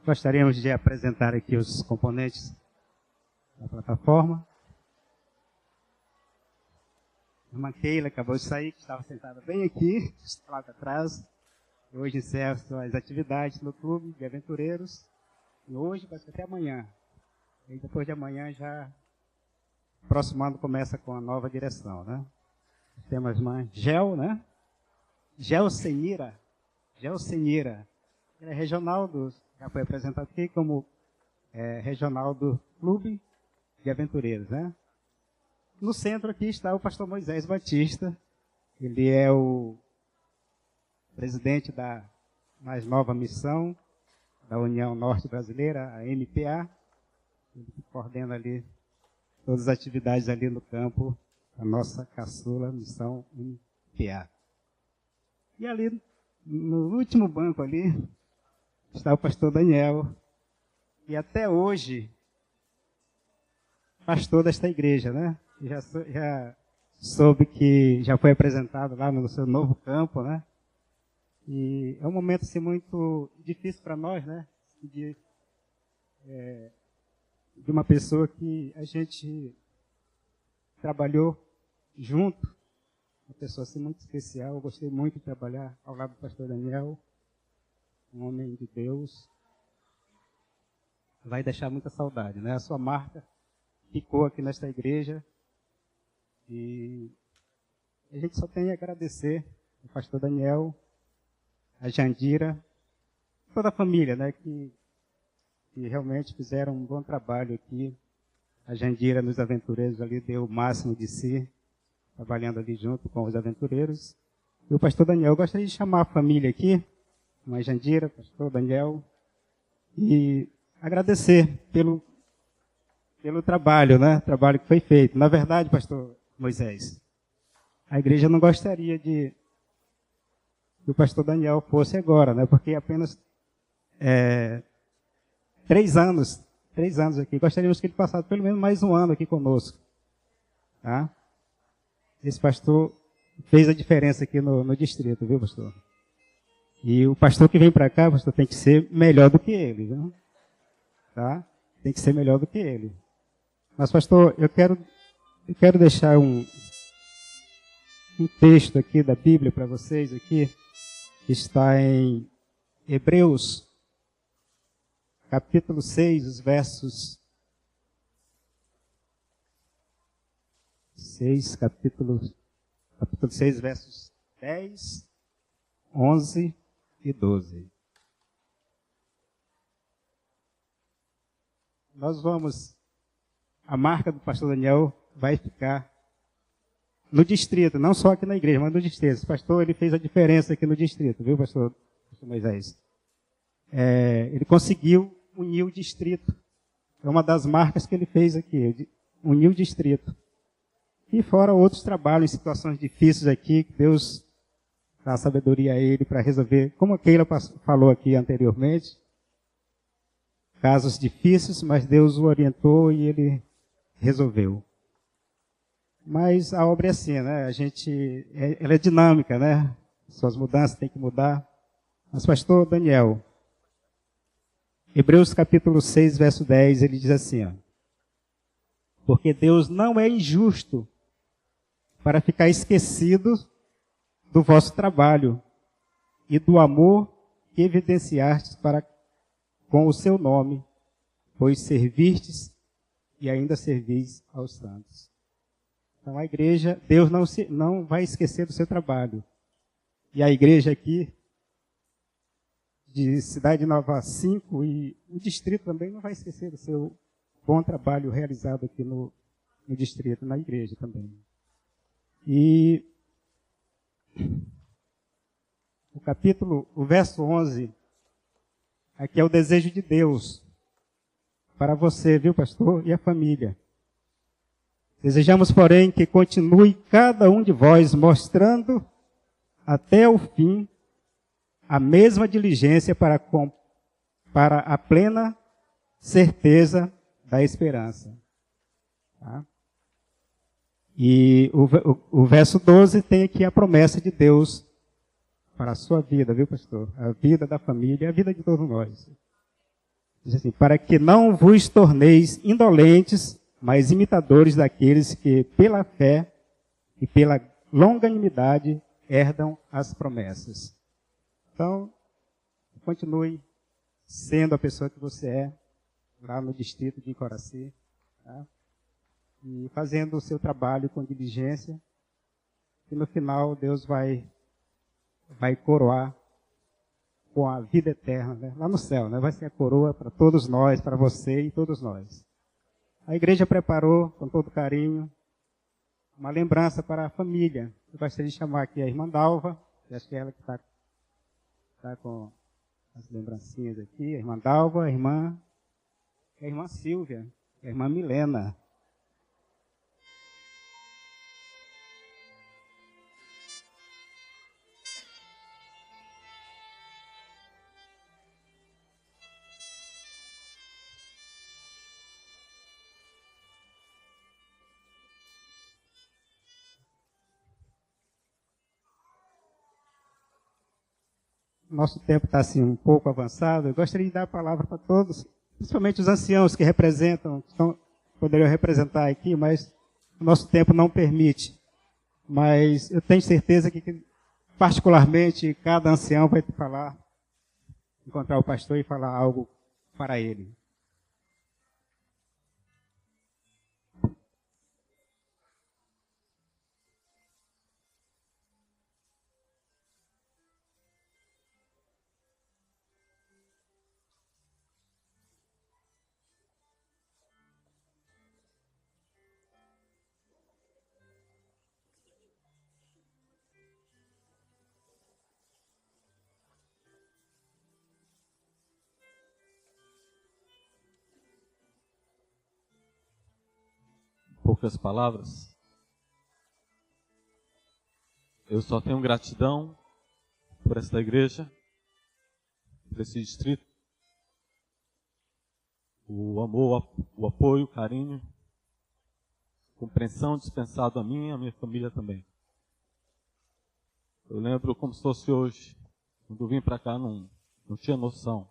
Gostaríamos de apresentar aqui os componentes da plataforma. A irmã Keila acabou de sair, que estava sentada bem aqui, lá atrás. Hoje encerra suas atividades no clube de aventureiros. E hoje vai ser até amanhã. E depois de amanhã já, próximo ano começa com a nova direção, né? Temos a irmã Gel, né? Gelsenira. Ela é regional já foi apresentado aqui como regional do Clube de Aventureiros, né? No centro aqui está o pastor Moisés Batista. Ele é o presidente da mais nova missão da União Norte Brasileira, a MPA. Ele coordena ali todas as atividades ali no campo, a nossa caçula missão MPA. E ali, no último banco ali, está o pastor Daniel, e até hoje, pastor desta igreja, né? Já soube que já foi apresentado lá no seu novo campo, né? E é um momento assim, muito difícil para nós, né? De uma pessoa que a gente trabalhou junto, uma pessoa assim, muito especial. Eu gostei muito de trabalhar ao lado do pastor Daniel, um homem de Deus. Vai deixar muita saudade, né? A sua marca ficou aqui nesta igreja e a gente só tem a agradecer ao pastor Daniel, a Jandira, toda a família, né? Que realmente fizeram um bom trabalho aqui. A Jandira nos aventureiros ali deu o máximo de si, trabalhando ali junto com os aventureiros. E o pastor Daniel, eu gostaria de chamar a família aqui, a Jandira, pastor Daniel, e agradecer pelo trabalho, né? Trabalho que foi feito. Na verdade, pastor Moisés, a igreja não gostaria que o pastor Daniel fosse agora, né? Porque apenas 3 anos aqui. Gostaríamos que ele passasse pelo menos mais um ano aqui conosco. Tá? Esse pastor fez a diferença aqui no distrito, viu, pastor? E o pastor que vem para cá, pastor, tem que ser melhor do que ele, viu? Tá? Tem que ser melhor do que ele. Mas, pastor, eu quero deixar um texto aqui da Bíblia para vocês aqui, que está em Hebreus, capítulo 6, os versos 6, capítulo 6, versos 10, 11 e 12. A marca do pastor Daniel vai ficar no distrito, não só aqui na igreja, mas no distrito. Esse pastor, ele fez a diferença aqui no distrito, viu, pastor Moisés? Ele conseguiu unir o distrito. É uma das marcas que ele fez aqui, unir o distrito. E fora outros trabalhos em situações difíceis aqui, que Deus dá sabedoria a ele para resolver, como a Keila falou aqui anteriormente, casos difíceis, mas Deus o orientou e ele resolveu. Mas a obra é assim, né? Ela é dinâmica, né? Suas mudanças têm que mudar. Mas, pastor Daniel, Hebreus capítulo 6, verso 10, ele diz assim, ó, porque Deus não é injusto para ficar esquecido do vosso trabalho e do amor que evidenciastes para com o seu nome, pois servistes e ainda servis aos santos. Então a igreja, Deus não vai esquecer do seu trabalho. E a igreja aqui, de Cidade Nova 5, e o distrito também não vai esquecer do seu bom trabalho realizado aqui no distrito, na igreja também. E o verso 11, aqui é o desejo de Deus para você, viu, pastor, e a família. Desejamos, porém, que continue cada um de vós mostrando até o fim a mesma diligência para a plena certeza da esperança. Tá? E o verso 12 tem aqui a promessa de Deus para a sua vida, viu, pastor? A vida da família, a vida de todos nós. Diz assim, para que não vos torneis indolentes, mas imitadores daqueles que, pela fé e pela longanimidade, herdam as promessas. Então, continue sendo a pessoa que você é, lá no distrito de Coraci, tá? E fazendo o seu trabalho com diligência, e no final Deus vai coroar com a vida eterna, né? Lá no céu, né? Vai ser a coroa para todos nós, para você e todos nós. A igreja preparou, com todo carinho, uma lembrança para a família. Eu gostaria de chamar aqui a irmã Dalva, que acho que é ela que está com as lembrancinhas aqui. A irmã Dalva, a irmã Silvia, a irmã Milena. Nosso tempo está assim um pouco avançado. Eu gostaria de dar a palavra para todos, principalmente os anciãos que representam, poderiam representar aqui, mas o nosso tempo não permite. Mas eu tenho certeza que, particularmente, cada ancião vai encontrar o pastor e falar algo para ele. Poucas palavras. Eu só tenho gratidão por esta igreja, por esse distrito, o amor, o apoio, o carinho, compreensão dispensado a mim e a minha família também. Eu lembro como se fosse hoje, quando eu vim para cá, não tinha noção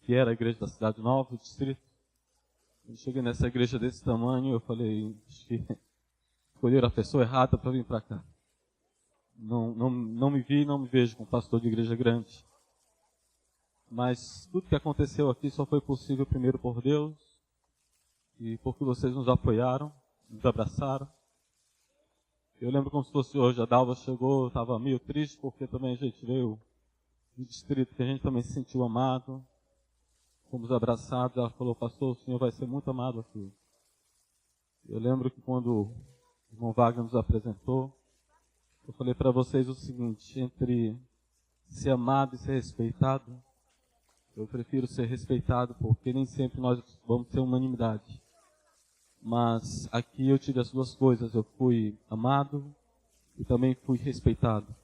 que era a igreja da Cidade Nova, o distrito. Eu cheguei nessa igreja desse tamanho, eu falei, acho que escolheram a pessoa errada para vir para cá. Não me vejo como pastor de igreja grande. Mas tudo que aconteceu aqui só foi possível primeiro por Deus e porque vocês nos apoiaram, nos abraçaram. Eu lembro como se fosse hoje, a Dalva chegou, eu estava meio triste porque também a gente veio do distrito que a gente também se sentiu amado. Fomos abraçados, ela falou, pastor, o senhor vai ser muito amado aqui. Eu lembro que quando o irmão Wagner nos apresentou, eu falei para vocês o seguinte, entre ser amado e ser respeitado, eu prefiro ser respeitado, porque nem sempre nós vamos ter unanimidade. Mas aqui eu tive as duas coisas, eu fui amado e também fui respeitado.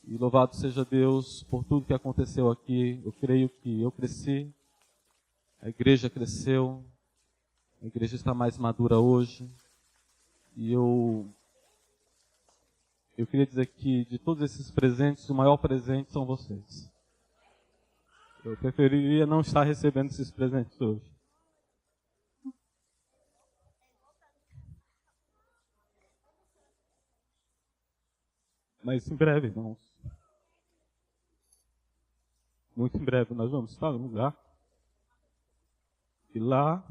E louvado seja Deus por tudo que aconteceu aqui. Eu creio que eu cresci, a igreja cresceu, a igreja está mais madura hoje. E eu queria dizer que de todos esses presentes, o maior presente são vocês. Eu preferiria não estar recebendo esses presentes hoje. Mas em breve, irmãos. Muito em breve nós vamos estar num lugar. E lá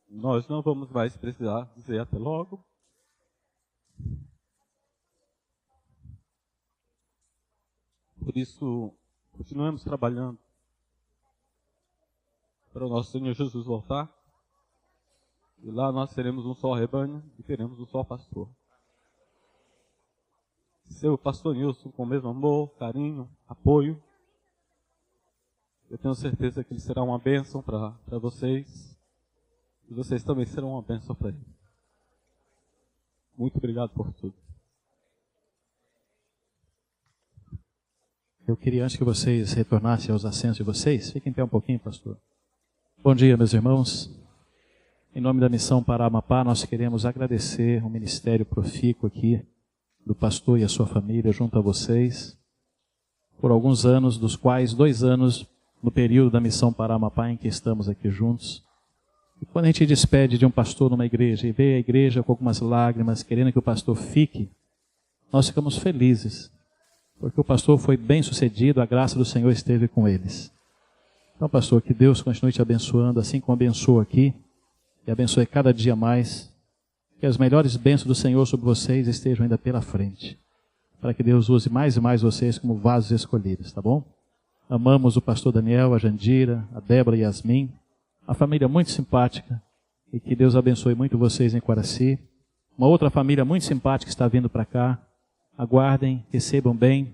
nós não vamos mais precisar dizer até logo. Por isso, continuemos trabalhando para o nosso Senhor Jesus voltar. E lá nós seremos um só rebanho e teremos um só pastor. Seu pastor Nilson com o mesmo amor, carinho, apoio. Eu tenho certeza que ele será uma bênção para vocês. E vocês também serão uma bênção para ele. Muito obrigado por tudo. Eu queria, antes que vocês retornassem aos assentos de vocês, fiquem em pé um pouquinho, pastor. Bom dia, meus irmãos. Em nome da Missão para Amapá, nós queremos agradecer o ministério profícuo aqui, do pastor e a sua família, junto a vocês, por alguns anos, dos quais 2 anos no período da Missão Pará-Amapá em que estamos aqui juntos. E quando a gente despede de um pastor numa igreja e vê a igreja com algumas lágrimas, querendo que o pastor fique, nós ficamos felizes, porque o pastor foi bem sucedido, a graça do Senhor esteve com eles. Então, pastor, que Deus continue te abençoando, assim como abençoa aqui, e abençoe cada dia mais, que as melhores bênçãos do Senhor sobre vocês estejam ainda pela frente, para que Deus use mais e mais vocês como vasos escolhidos, tá bom? Amamos o pastor Daniel, a Jandira, a Débora e a Yasmin, a família muito simpática, e que Deus abençoe muito vocês em Quaraci. Uma outra família muito simpática está vindo para cá. Aguardem, recebam bem,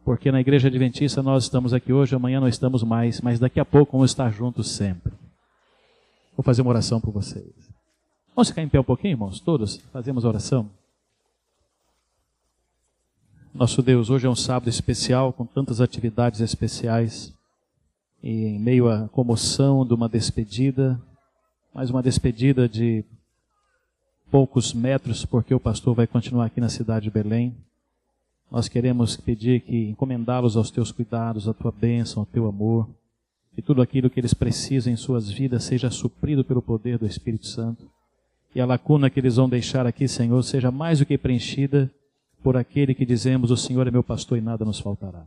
porque na Igreja Adventista nós estamos aqui hoje, amanhã não estamos mais, mas daqui a pouco vamos estar juntos sempre. Vou fazer uma oração por vocês. Vamos ficar em pé um pouquinho, irmãos? Todos fazemos a oração? Nosso Deus, hoje é um sábado especial, com tantas atividades especiais, e em meio à comoção de uma despedida, mais uma despedida de poucos metros, porque o pastor vai continuar aqui na cidade de Belém. Nós queremos pedir que encomendá-los aos teus cuidados, à tua bênção, ao teu amor, e tudo aquilo que eles precisam em suas vidas seja suprido pelo poder do Espírito Santo. E a lacuna que eles vão deixar aqui, Senhor, seja mais do que preenchida por aquele que dizemos, o Senhor é meu pastor e nada nos faltará.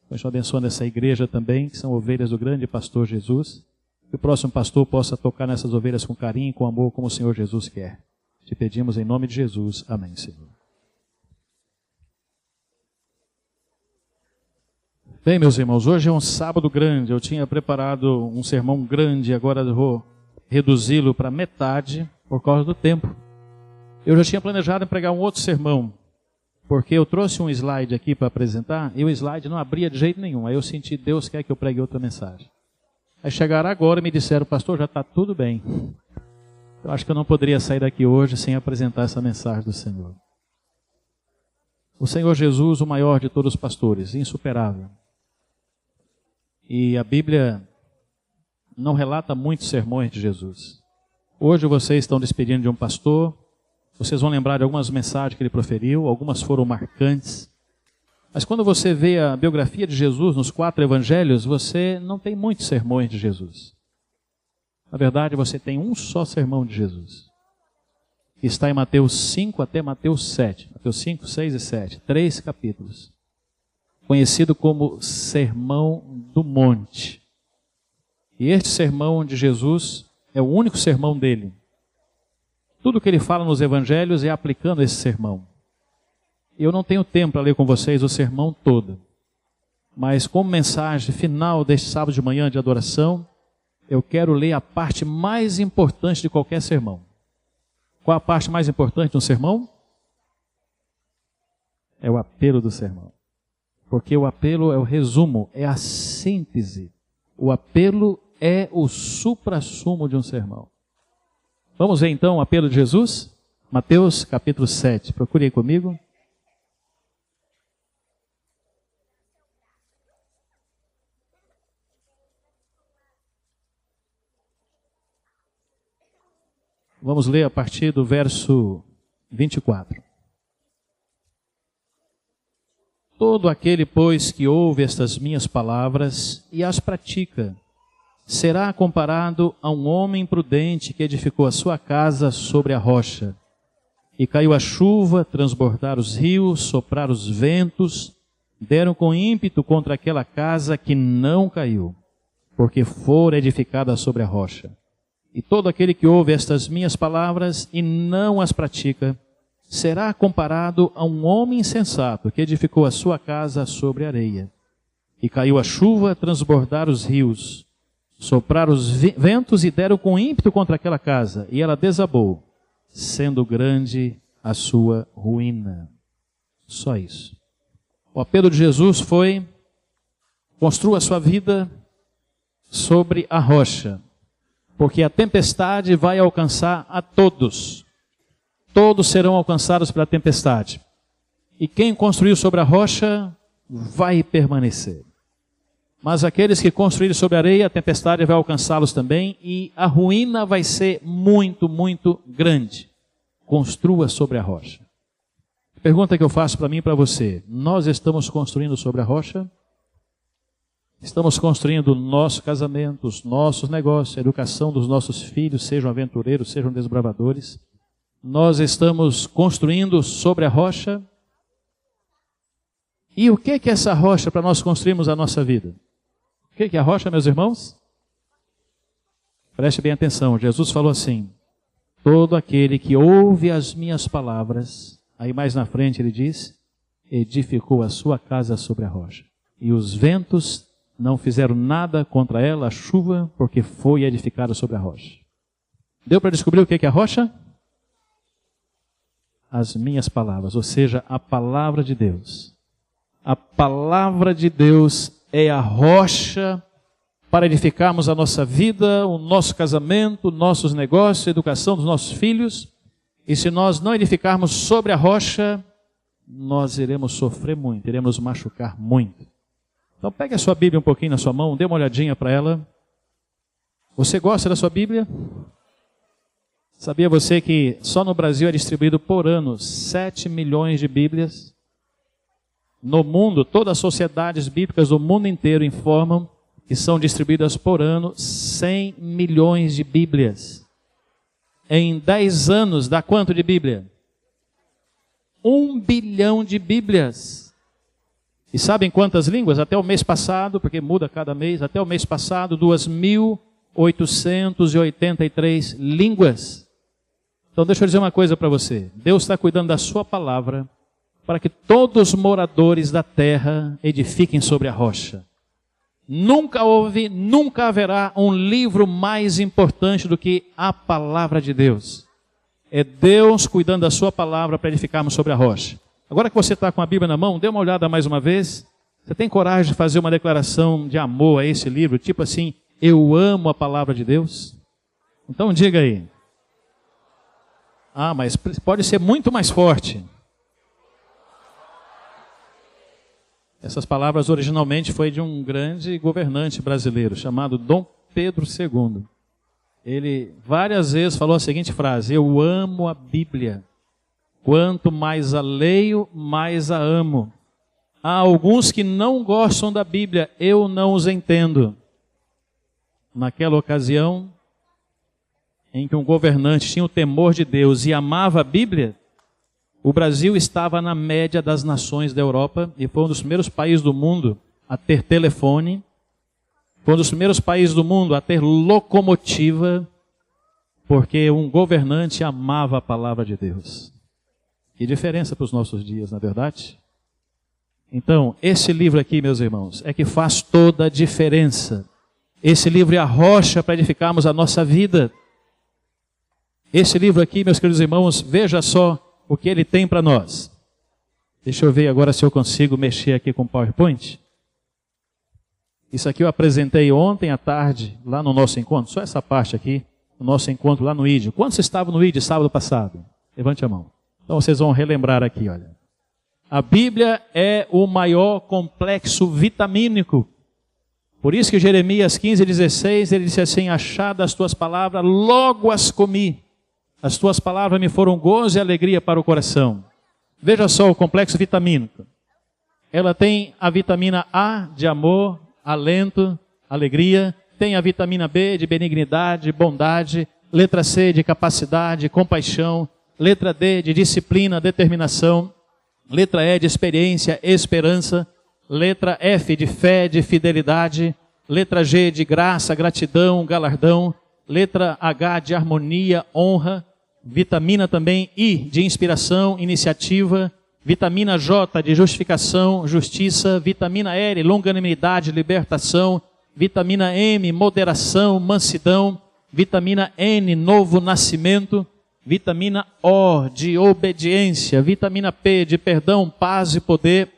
Continua abençoando essa igreja também, que são ovelhas do grande pastor Jesus. Que o próximo pastor possa tocar nessas ovelhas com carinho e com amor, como o Senhor Jesus quer. Te pedimos em nome de Jesus. Amém, Senhor. Bem, meus irmãos, hoje é um sábado grande. Eu tinha preparado um sermão grande, agora eu vou reduzi-lo para metade por causa do tempo. Eu já tinha planejado pregar um outro sermão, porque eu trouxe um slide aqui para apresentar e o slide não abria de jeito nenhum. Aí eu senti, Deus quer que eu pregue outra mensagem. Aí chegaram agora e me disseram, pastor, já está tudo bem. Eu acho que eu não poderia sair daqui hoje sem apresentar essa mensagem do Senhor. O Senhor Jesus, o maior de todos os pastores, insuperável. E a Bíblia não relata muitos sermões de Jesus. Hoje vocês estão despedindo de um pastor, vocês vão lembrar de algumas mensagens que ele proferiu, algumas foram marcantes. Mas quando você vê a biografia de Jesus nos 4 evangelhos, você não tem muitos sermões de Jesus. Na verdade, você tem um só sermão de Jesus. Que está em Mateus 5 até Mateus 7. Mateus 5, 6 e 7. 3 capítulos. Conhecido como Sermão do Monte. E este sermão de Jesus é o único sermão dele. Tudo que ele fala nos evangelhos é aplicando esse sermão. Eu não tenho tempo para ler com vocês o sermão todo. Mas como mensagem final deste sábado de manhã de adoração, eu quero ler a parte mais importante de qualquer sermão. Qual a parte mais importante de um sermão? É o apelo do sermão. Porque o apelo é o resumo, é a síntese. O apelo é o suprassumo de um sermão. Vamos ver então o apelo de Jesus? Mateus capítulo 7. Procure aí comigo. Vamos ler a partir do verso 24. Todo aquele, pois, que ouve estas minhas palavras e as pratica, será comparado a um homem prudente que edificou a sua casa sobre a rocha. E caiu a chuva, transbordaram os rios, sopraram os ventos, deram com ímpeto contra aquela casa que não caiu, porque fora edificada sobre a rocha. E todo aquele que ouve estas minhas palavras e não as pratica, será comparado a um homem insensato que edificou a sua casa sobre areia. E caiu a chuva, transbordaram os rios, sopraram os ventos e deram com ímpeto contra aquela casa, e ela desabou, sendo grande a sua ruína. Só isso. O apelo de Jesus foi: construa a sua vida sobre a rocha, porque a tempestade vai alcançar a todos. Todos serão alcançados pela tempestade. E quem construiu sobre a rocha vai permanecer. Mas aqueles que construírem sobre a areia, a tempestade vai alcançá-los também, e a ruína vai ser muito, muito grande. Construa sobre a rocha. Pergunta que eu faço para mim e para você: nós estamos construindo sobre a rocha? Estamos construindo o nosso casamento, os nossos negócios, a educação dos nossos filhos, sejam aventureiros, sejam desbravadores. Nós estamos construindo sobre a rocha. E o que é essa rocha para nós construirmos a nossa vida? O que é a rocha, meus irmãos? Preste bem atenção, Jesus falou assim: todo aquele que ouve as minhas palavras, aí mais na frente ele diz, edificou a sua casa sobre a rocha. E os ventos não fizeram nada contra ela, a chuva, porque foi edificada sobre a rocha. Deu para descobrir o que é a rocha? As minhas palavras, ou seja, a palavra de Deus. A palavra de Deus é a rocha para edificarmos a nossa vida, o nosso casamento, nossos negócios, a educação dos nossos filhos. E se nós não edificarmos sobre a rocha, nós iremos sofrer muito, iremos nos machucar muito. Então pegue a sua Bíblia um pouquinho na sua mão, dê uma olhadinha para ela. Você gosta da sua Bíblia? Sabia você que só no Brasil é distribuído por ano 7 milhões de Bíblias? No mundo, todas as sociedades bíblicas do mundo inteiro informam que são distribuídas por ano 100 milhões de Bíblias. Em 10 anos, dá quanto de Bíblia? 1 bilhão de Bíblias. E sabem quantas línguas? Até o mês passado, porque muda cada mês, até o mês passado, 2.883 línguas. Então deixa eu dizer uma coisa para você. Deus está cuidando da sua palavra para que todos os moradores da terra edifiquem sobre a rocha. Nunca houve, nunca haverá um livro mais importante do que a palavra de Deus. É Deus cuidando da sua palavra para edificarmos sobre a rocha. Agora que você está com a Bíblia na mão, dê uma olhada mais uma vez. Você tem coragem de fazer uma declaração de amor a esse livro? Tipo assim, eu amo a palavra de Deus? Então diga aí. Ah, mas pode ser muito mais forte. Essas palavras originalmente foi de um grande governante brasileiro chamado Dom Pedro II. Ele várias vezes falou a seguinte frase: eu amo a Bíblia. Quanto mais a leio, mais a amo. Há alguns que não gostam da Bíblia, eu não os entendo. Naquela ocasião, em que um governante tinha o temor de Deus e amava a Bíblia, o Brasil estava na média das nações da Europa e foi um dos primeiros países do mundo a ter telefone, foi um dos primeiros países do mundo a ter locomotiva, porque um governante amava a palavra de Deus. Que diferença para os nossos dias, não é verdade? Então, esse livro aqui, meus irmãos, é que faz toda a diferença. Esse livro é a rocha para edificarmos a nossa vida. Esse livro aqui, meus queridos irmãos, veja só o que ele tem para nós. Deixa eu ver agora se eu consigo mexer aqui com o PowerPoint. Isso aqui eu apresentei ontem à tarde, lá no nosso encontro. Só essa parte aqui, no nosso encontro lá no ID. Quantos estavam no ID sábado passado? Levante a mão. Então vocês vão relembrar aqui, olha. A Bíblia é o maior complexo vitamínico. Por isso que Jeremias 15:16, ele disse assim: achadas as tuas palavras, logo as comi. As tuas palavras me foram gozo e alegria para o coração. Veja só o complexo vitamínico. Ela tem a vitamina A de amor, alento, alegria. Tem a vitamina B de benignidade, bondade. Letra C de capacidade, compaixão. Letra D de disciplina, determinação. Letra E de experiência, esperança. Letra F de fé, de fidelidade. Letra G de graça, gratidão, galardão. Letra H de harmonia, honra. Vitamina também I de inspiração, iniciativa. Vitamina J de justificação, justiça. Vitamina L, longanimidade, libertação. Vitamina M, moderação, mansidão. Vitamina N, novo nascimento. Vitamina O de obediência. Vitamina P de perdão, paz e poder.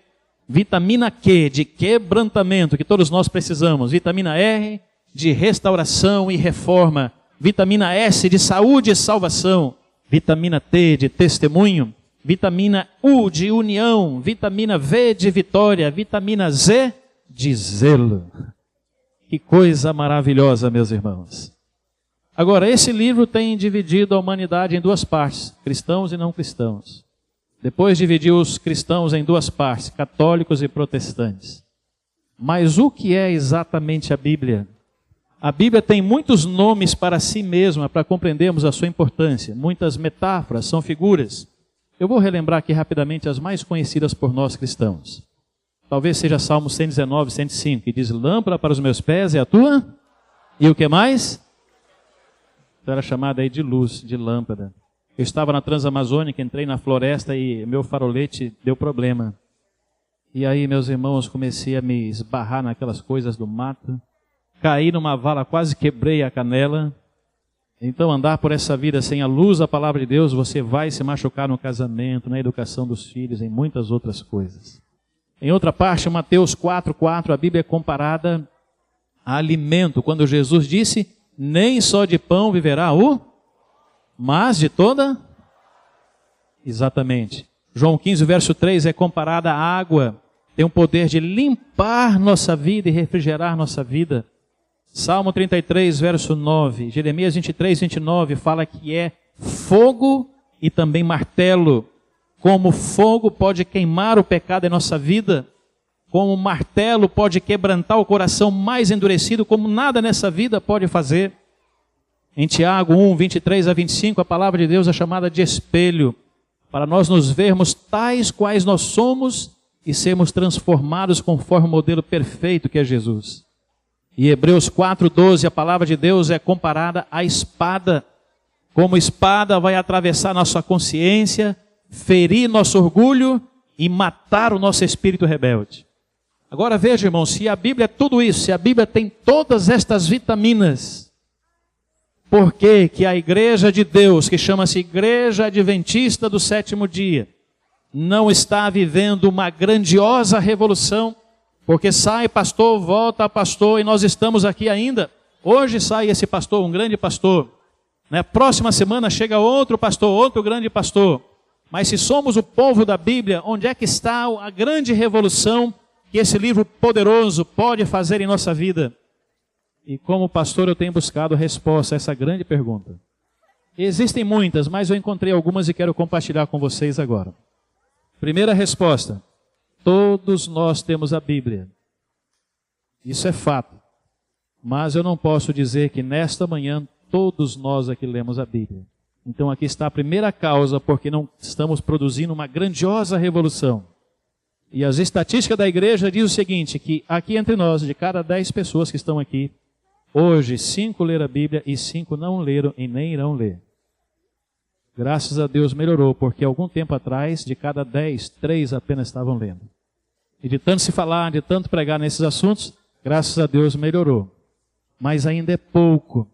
Vitamina Q de quebrantamento, que todos nós precisamos. Vitamina R de restauração e reforma. Vitamina S de saúde e salvação. Vitamina T de testemunho. Vitamina U de união. Vitamina V de vitória. Vitamina Z de zelo. Que coisa maravilhosa, meus irmãos. Agora, esse livro tem dividido a humanidade em duas partes, cristãos e não cristãos. Depois dividiu os cristãos em duas partes, católicos e protestantes. Mas o que é exatamente a Bíblia? A Bíblia tem muitos nomes para si mesma, para compreendermos a sua importância. Muitas metáforas, são figuras. Eu vou relembrar aqui rapidamente as mais conhecidas por nós cristãos. Talvez seja Salmo 119, 105, que diz: lâmpada para os meus pés é a tua. E o que mais? Então era chamada aí de luz, de lâmpada. Eu estava na Transamazônica, entrei na floresta e meu farolete deu problema. E aí, meus irmãos, comecei a me esbarrar naquelas coisas do mato. Caí numa vala, quase quebrei a canela. Então, andar por essa vida sem a luz da palavra de Deus, você vai se machucar no casamento, na educação dos filhos, em muitas outras coisas. Em outra parte, Mateus 4:4, a Bíblia é comparada a alimento, quando Jesus disse: nem só de pão viverá mas de toda. Exatamente. João 15, verso 3, é comparada à água, tem o poder de limpar nossa vida e refrigerar nossa vida. Salmo 33, verso 9, Jeremias 23, 29, fala que é fogo e também martelo. Como fogo pode queimar o pecado em nossa vida, como martelo pode quebrantar o coração mais endurecido, como nada nessa vida pode fazer. Em Tiago 1, 23 a 25, a palavra de Deus é chamada de espelho, para nós nos vermos tais quais nós somos e sermos transformados conforme o modelo perfeito que é Jesus. E Hebreus 4:12, a palavra de Deus é comparada à espada. Como espada vai atravessar nossa consciência, ferir nosso orgulho e matar o nosso espírito rebelde. Agora veja, irmão, se a Bíblia é tudo isso, se a Bíblia tem todas estas vitaminas, por que a igreja de Deus, que chama-se Igreja Adventista do Sétimo Dia, não está vivendo uma grandiosa revolução? Porque sai pastor, volta pastor, e nós estamos aqui ainda. Hoje sai esse pastor, um grande pastor. Próxima semana chega outro pastor, outro grande pastor. Mas se somos o povo da Bíblia, onde é que está a grande revolução que esse livro poderoso pode fazer em nossa vida? E como pastor eu tenho buscado resposta a essa grande pergunta. Existem muitas, mas eu encontrei algumas e quero compartilhar com vocês agora. Primeira resposta: todos nós temos a Bíblia. Isso é fato. Mas eu não posso dizer que nesta manhã todos nós aqui lemos a Bíblia. Então aqui está a primeira causa porque não estamos produzindo uma grandiosa revolução. E as estatísticas da igreja dizem o seguinte, que aqui entre nós, de cada 10 pessoas que estão aqui, hoje 5 leram a Bíblia e 5 não leram e nem irão ler. Graças a Deus melhorou, porque algum tempo atrás, de cada 10, 3 apenas estavam lendo. E de tanto se falar, de tanto pregar nesses assuntos, graças a Deus melhorou. Mas ainda é pouco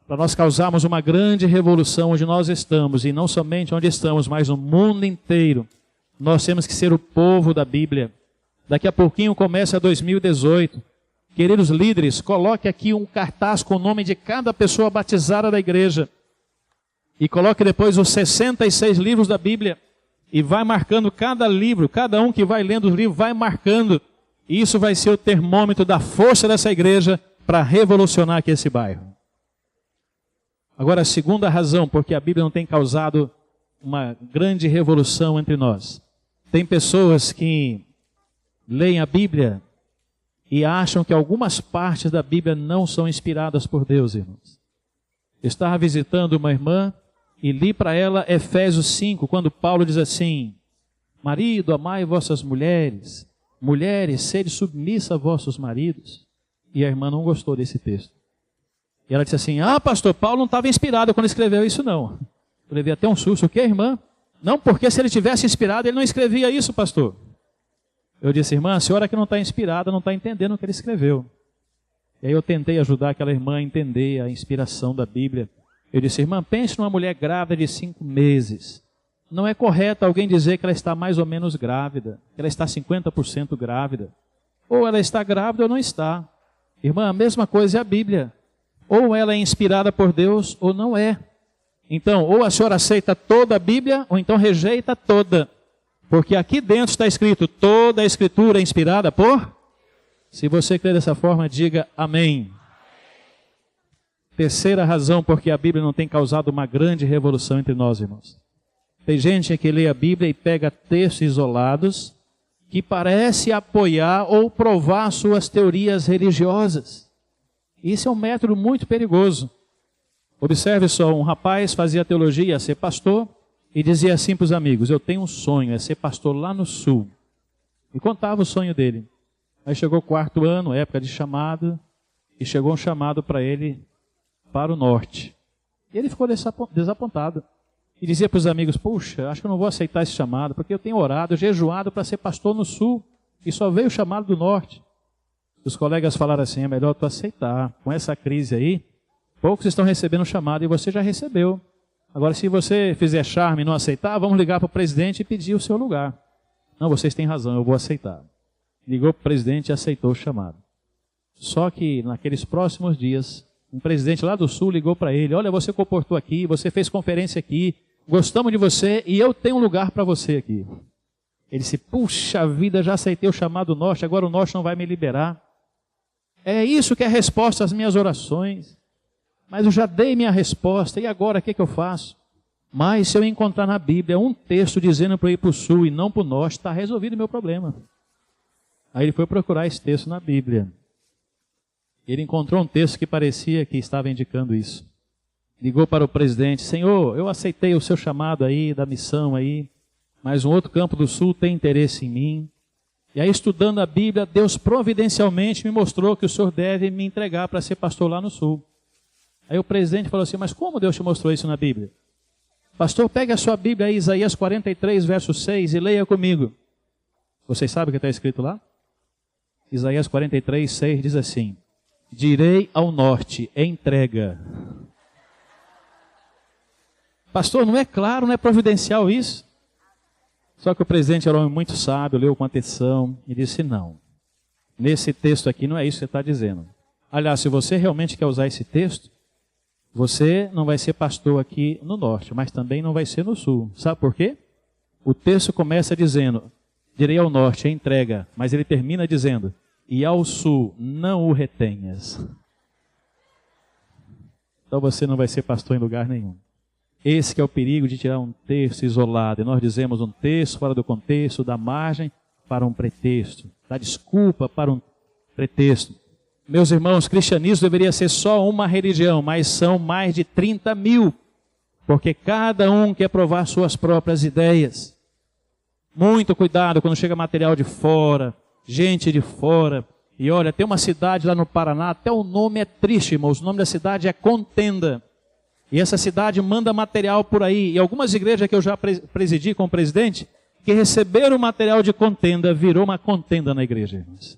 para nós causarmos uma grande revolução onde nós estamos, e não somente onde estamos, mas no mundo inteiro. Nós temos que ser o povo da Bíblia. Daqui a pouquinho começa 2018. Queridos líderes, coloque aqui um cartaz com o nome de cada pessoa batizada da igreja. E coloque depois os 66 livros da Bíblia. E vai marcando cada livro, cada um que vai lendo os livros, vai marcando. E isso vai ser o termômetro da força dessa igreja para revolucionar aqui esse bairro. Agora, a segunda razão, porque a Bíblia não tem causado uma grande revolução entre nós. Tem pessoas que leem a Bíblia e acham que algumas partes da Bíblia não são inspiradas por Deus, irmãos. Eu estava visitando uma irmã e li para ela Efésios 5, quando Paulo diz assim: marido, amai vossas mulheres, mulheres, sede submissa a vossos maridos. E a irmã não gostou desse texto. E ela disse assim: pastor, Paulo não estava inspirado quando escreveu isso não. Eu levei até um susto. O que, irmã? Não, porque se ele tivesse inspirado, ele não escrevia isso, pastor. Eu disse: irmã, a senhora que não está inspirada, não está entendendo o que ele escreveu. E aí eu tentei ajudar aquela irmã a entender a inspiração da Bíblia. Eu disse: irmã, pense numa mulher grávida de 5 meses. Não é correto alguém dizer que ela está mais ou menos grávida, que ela está 50% grávida. Ou ela está grávida ou não está. Irmã, a mesma coisa é a Bíblia. Ou ela é inspirada por Deus ou não é. Então, ou a senhora aceita toda a Bíblia, ou então rejeita toda. Porque aqui dentro está escrito: toda a Escritura é inspirada por... Se você crê dessa forma, diga amém. Terceira razão porque a Bíblia não tem causado uma grande revolução entre nós, irmãos. Tem gente que lê a Bíblia e pega textos isolados, que parece apoiar ou provar suas teorias religiosas. Isso é um método muito perigoso. Observe só, um rapaz fazia teologia, ia ser pastor, e dizia assim para os amigos: eu tenho um sonho, é ser pastor lá no sul. E contava o sonho dele. Aí chegou o 4º ano, época de chamado, e chegou um chamado para ele para o norte. E ele ficou desapontado. E dizia para os amigos: puxa, acho que eu não vou aceitar esse chamado, porque eu tenho orado, jejuado para ser pastor no sul, e só veio o chamado do norte. Os colegas falaram assim: é melhor tu aceitar. Com essa crise aí, poucos estão recebendo o chamado e você já recebeu. Agora, se você fizer charme e não aceitar, vamos ligar para o presidente e pedir o seu lugar. Não, vocês têm razão, eu vou aceitar. Ligou para o presidente e aceitou o chamado. Só que naqueles próximos dias, um presidente lá do sul ligou para ele: olha, você comportou aqui, você fez conferência aqui, gostamos de você e eu tenho um lugar para você aqui. Ele disse: puxa vida, já aceitei o chamado do norte, agora o norte não vai me liberar. É isso que é a resposta às minhas orações. Mas eu já dei minha resposta, e agora o que eu faço? Mas se eu encontrar na Bíblia um texto dizendo para eu ir para o sul e não para o norte, está resolvido o meu problema. Aí ele foi procurar esse texto na Bíblia. Ele encontrou um texto que parecia que estava indicando isso. Ligou para o presidente: Senhor, eu aceitei o seu chamado aí, da missão aí, mas um outro campo do sul tem interesse em mim. E aí, estudando a Bíblia, Deus providencialmente me mostrou que o senhor deve me entregar para ser pastor lá no sul. Aí o presidente falou assim: mas como Deus te mostrou isso na Bíblia? Pastor, pegue a sua Bíblia aí, Isaías 43, verso 6, e leia comigo. Vocês sabem o que está escrito lá? Isaías 43, 6 diz assim: direi ao norte, entrega. Pastor, não é claro, não é providencial isso? Só que o presidente era um homem muito sábio, leu com atenção e disse: não, nesse texto aqui não é isso que você está dizendo. Aliás, se você realmente quer usar esse texto, você não vai ser pastor aqui no norte, mas também não vai ser no sul. Sabe por quê? O texto começa dizendo: direi ao norte, entrega, mas ele termina dizendo: e ao sul, não o retenhas. Então você não vai ser pastor em lugar nenhum. Esse que é o perigo de tirar um texto isolado. E nós dizemos um texto fora do contexto, da margem para um pretexto, da desculpa para um pretexto. Meus irmãos, cristianismo deveria ser só uma religião, mas são mais de 30 mil, porque cada um quer provar suas próprias ideias. Muito cuidado quando chega material de fora, gente de fora. E olha, tem uma cidade lá no Paraná, até o nome é triste, irmãos, o nome da cidade é Contenda. E essa cidade manda material por aí. E algumas igrejas que eu já presidi com o presidente, que receberam material de Contenda, virou uma contenda na igreja, irmãos.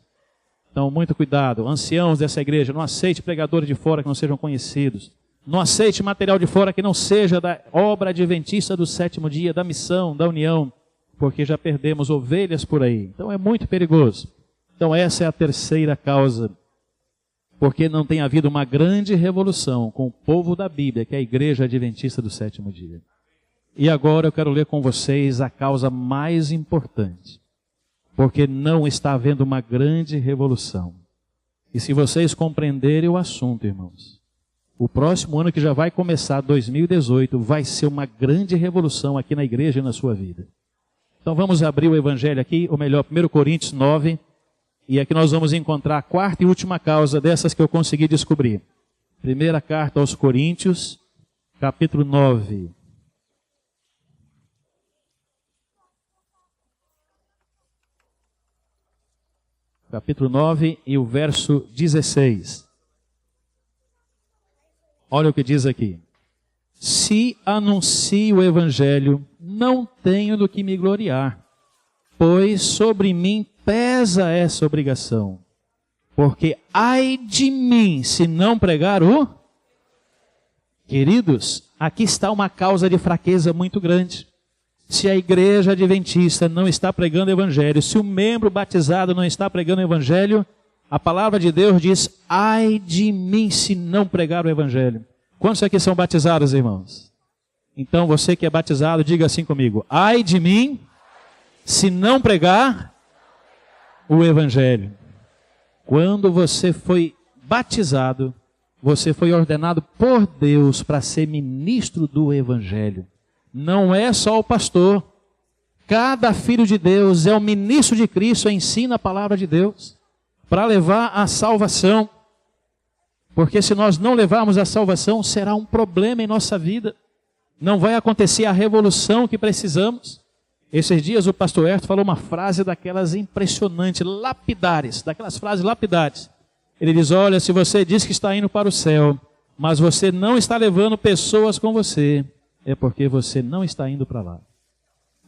Então, muito cuidado. Anciãos dessa igreja, não aceite pregadores de fora que não sejam conhecidos. Não aceite material de fora que não seja da obra adventista do 7º dia, da missão, da união, porque já perdemos ovelhas por aí. Então, é muito perigoso. Então, essa é a terceira causa. Porque não tem havido uma grande revolução com o povo da Bíblia, que é a igreja adventista do 7º dia. E agora eu quero ler com vocês a causa mais importante. Porque não está havendo uma grande revolução. E se vocês compreenderem o assunto, irmãos, o próximo ano que já vai começar, 2018, vai ser uma grande revolução aqui na igreja e na sua vida. Então vamos abrir o evangelho aqui, ou melhor, 1 Coríntios 9, e aqui nós vamos encontrar a quarta e última causa dessas que eu consegui descobrir. Primeira carta aos Coríntios, capítulo 9. Capítulo 9 e o verso 16. Olha o que diz aqui. Se anuncio o evangelho, não tenho do que me gloriar, pois sobre mim pesa essa obrigação. Porque ai de mim se não pregar o... Queridos, aqui está uma causa de fraqueza muito grande. Se a igreja adventista não está pregando o evangelho, se o membro batizado não está pregando o evangelho, a palavra de Deus diz: ai de mim se não pregar o evangelho. Quantos aqui são batizados, irmãos? Então você que é batizado, diga assim comigo: ai de mim se não pregar o evangelho. Quando você foi batizado, você foi ordenado por Deus para ser ministro do evangelho. Não é só o pastor. Cada filho de Deus é o ministro de Cristo, ensina a palavra de Deus para levar a salvação. Porque se nós não levarmos a salvação, será um problema em nossa vida. Não vai acontecer a revolução que precisamos. Esses dias o pastor Herto falou uma frase daquelas impressionantes, lapidares, daquelas frases lapidares. Ele diz, olha, se você diz que está indo para o céu, mas você não está levando pessoas com você, é porque você não está indo para lá.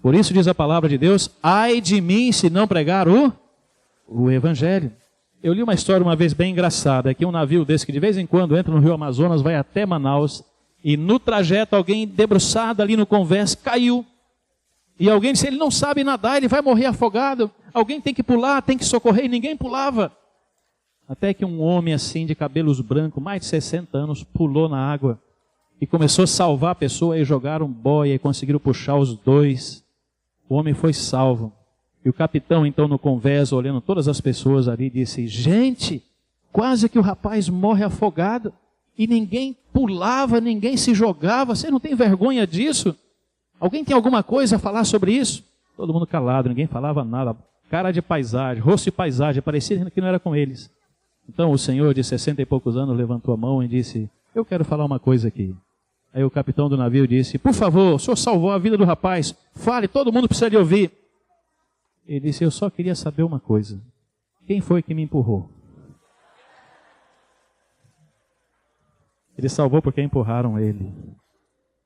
Por isso diz a palavra de Deus, ai de mim se não pregar o evangelho. Eu li uma história uma vez bem engraçada, que um navio desse que de vez em quando entra no Rio Amazonas, vai até Manaus, e no trajeto alguém debruçado ali no convés caiu. E alguém disse, ele não sabe nadar, ele vai morrer afogado. Alguém tem que pular, tem que socorrer, e ninguém pulava. Até que um homem assim, de cabelos brancos, mais de 60 anos, pulou na água e começou a salvar a pessoa, e jogaram boia e conseguiram puxar os dois. O homem foi salvo. E o capitão, então, no convés, olhando todas as pessoas ali, disse, gente, quase que o rapaz morre afogado. E ninguém pulava, ninguém se jogava. Você não tem vergonha disso? Alguém tem alguma coisa a falar sobre isso? Todo mundo calado, ninguém falava nada. Cara de paisagem, rosto de paisagem, parecia que não era com eles. Então o senhor de 60 e poucos anos levantou a mão e disse, eu quero falar uma coisa aqui. Aí o capitão do navio disse, por favor, o senhor salvou a vida do rapaz, fale, todo mundo precisa de ouvir. Ele disse, eu só queria saber uma coisa. Quem foi que me empurrou? Ele salvou porque empurraram ele.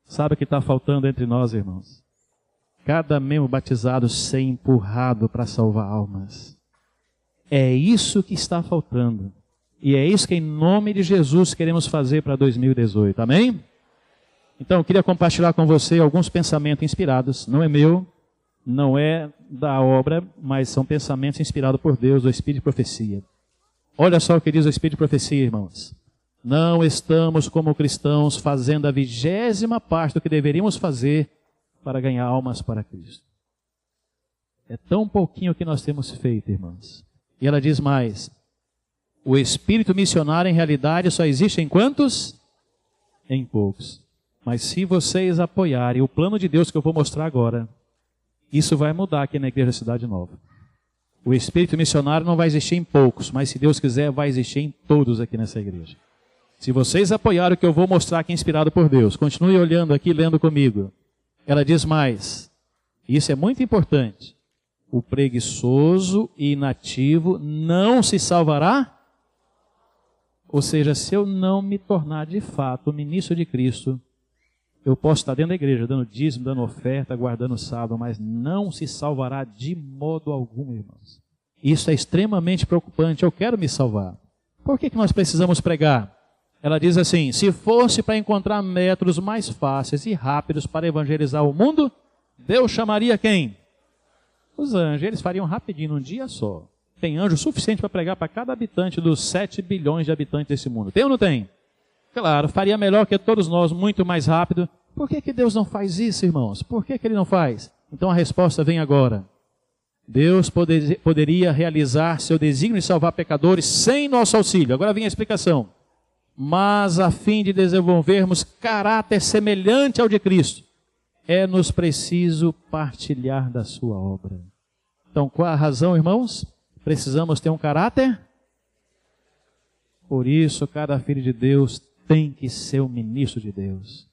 Sabe o que está faltando entre nós, irmãos? Cada membro batizado ser empurrado para salvar almas. É isso que está faltando. E é isso que em nome de Jesus queremos fazer para 2018. Amém? Então eu queria compartilhar com você alguns pensamentos inspirados. Não é meu, não é da obra, mas são pensamentos inspirados por Deus, do Espírito de Profecia. Olha só o que diz o Espírito de Profecia, irmãos. Não estamos como cristãos fazendo a 20ª parte do que deveríamos fazer para ganhar almas para Cristo. É tão pouquinho que nós temos feito, irmãos. E ela diz mais, o espírito missionário em realidade só existe em quantos? Em poucos. Mas se vocês apoiarem o plano de Deus que eu vou mostrar agora, isso vai mudar aqui na Igreja Cidade Nova. O espírito missionário não vai existir em poucos, mas se Deus quiser vai existir em todos aqui nessa igreja. Se vocês apoiarem o que eu vou mostrar aqui inspirado por Deus, continue olhando aqui, lendo comigo. Ela diz mais, isso é muito importante. O preguiçoso e inativo não se salvará? Ou seja, se eu não me tornar de fato ministro de Cristo, eu posso estar dentro da igreja, dando dízimo, dando oferta, guardando o sábado, mas não se salvará de modo algum, irmãos. Isso é extremamente preocupante. Eu quero me salvar. Por que nós precisamos pregar? Ela diz assim, se fosse para encontrar métodos mais fáceis e rápidos para evangelizar o mundo, Deus chamaria quem? Os anjos. Eles fariam rapidinho, num dia só. Tem anjo suficiente para pregar para cada habitante dos 7 bilhões de habitantes desse mundo. Tem ou não tem? Claro, faria melhor que todos nós, muito mais rápido. Por que Deus não faz isso, irmãos? Por que Ele não faz? Então a resposta vem agora. Deus poderia realizar seu desígnio de salvar pecadores sem nosso auxílio. Agora vem a explicação. Mas a fim de desenvolvermos caráter semelhante ao de Cristo, é-nos preciso partilhar da sua obra. Então, qual a razão, irmãos? Precisamos ter um caráter? Por isso, cada filho de Deus tem que ser um ministro de Deus.